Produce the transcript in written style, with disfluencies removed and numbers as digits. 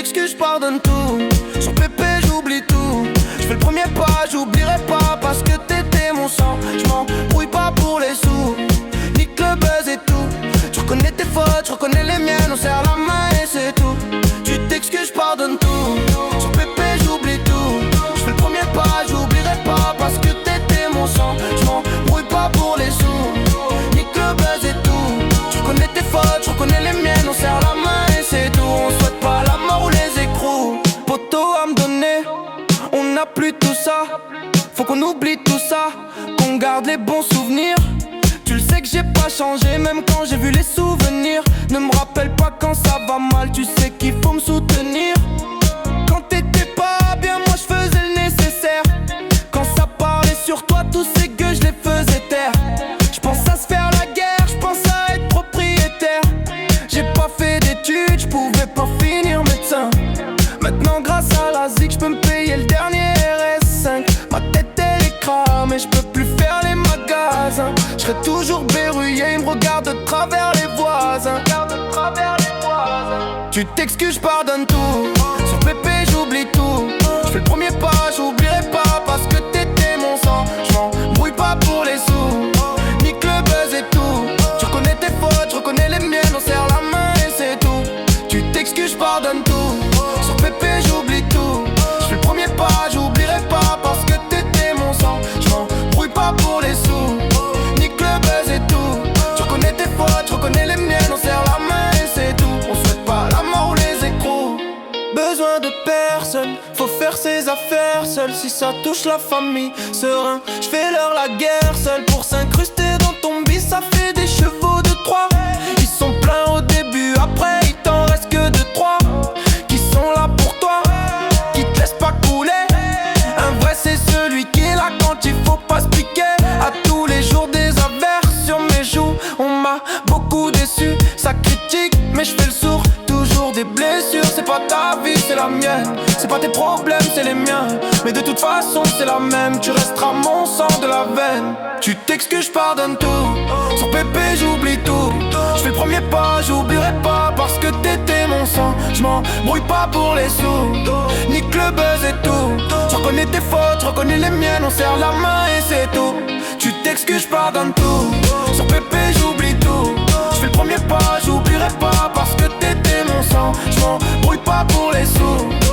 t'excuses, pardonne tout. Sur Pépé, j'oublie tout. J'fais le premier pas, j'oublierai pas parce que t'étais mon sang. J'm'embrouille pas pour les sous. Nique le buzz et tout. Tu reconnais tes fautes, je reconnais les miennes. On serre la main et c'est tout. Tu t'excuses, pardonne tout. Sur Pépé, j'oublie tout. J'fais le premier pas, j'oublierai pas parce que t'étais mon sang. J'm'embrouille pas pour les sous. Nique le buzz et tout. Tu reconnais tes fautes, je reconnais les miennes. On serre la main et c'est tout. On souhaite pas la mort ou les écrous. Poteau à me donner, on n'a plus tout ça. Faut qu'on oublie tout ça, qu'on garde les bons souvenirs. Tu le sais que j'ai pas changé, même quand j'ai vu les souvenirs. Ne me rappelle pas quand ça va mal, tu sais qu'il faut me soutenir. Quand t'étais pas bien, moi je faisais le nécessaire. Quand ça parlait sur toi, tous ces gueux je les faisais taire. Je pense à se faire la guerre, je pense à être propriétaire. J'ai pas fait d'études, je pouvais pas finir médecin. Maintenant grâce à la ZIC, je peux me payer le dernier RS5. Ma tête elle est cramée, je peux plus faire les magasins. Je serai toujours verrouillé, ils me regardent de travers les voisins. Tu t'excuses, je pardonne tout. Sur Pépé, j'oublie tout. Je fais le premier pas, j'oublierai pas parce que t'étais mon sang. Je m'embrouille pas pour les sous. Nique le buzz et tout. Tu reconnais tes fautes, je reconnais les miennes. On serre la main et c'est tout. Tu t'excuses, je pardonne tout. Sur Pépé, j'oublie tout. Je fais le premier pas, j'oublierai pas parce que t'étais mon sang. Je m'embrouille pas pour les sous. Nique le buzz et tout. Tu reconnais tes fautes, je reconnais les miennes. On serre la main et c'est tout. On souhaite pas la mort ou les écrous. Besoin de personne, faut faire ses affaires seul. Si ça touche la famille, serein, j'fais leur la guerre seul. Pour s'incruster dans ton bis, ça fait des chevaux de Troie. Ils sont pleins au début, après il t'en reste que 2-3 qui sont là pour toi, qui te laissent pas couler. Un vrai c'est celui qui est là quand il faut pas se piquer. À tous les jours des averses sur mes joues, on m'a beaucoup déçu. Ça critique mais je fais le sourd. Toujours des blessures, c'est pas ta vie, c'est la mienne. C'est pas tes problèmes, c'est les miens. Mais de toute façon c'est la même. Tu resteras mon sang de la veine. Tu t'excuses, je pardonne tout. Sur Pépé j'oublie tout. Je fais le premier pas, j'oublierai pas parce que t'étais mon sang. Je m'embrouille pas pour les sous. Nique le buzz et tout. Tu reconnais tes fautes, je reconnais les miennes. On serre la main et c'est tout. Tu t'excuses, je pardonne tout. Sur Pépé j'oublie tout. Je fais le premier pas, j'oublierai pas parce que t'étais mon sang. Je m'embrouille pas pour les sous.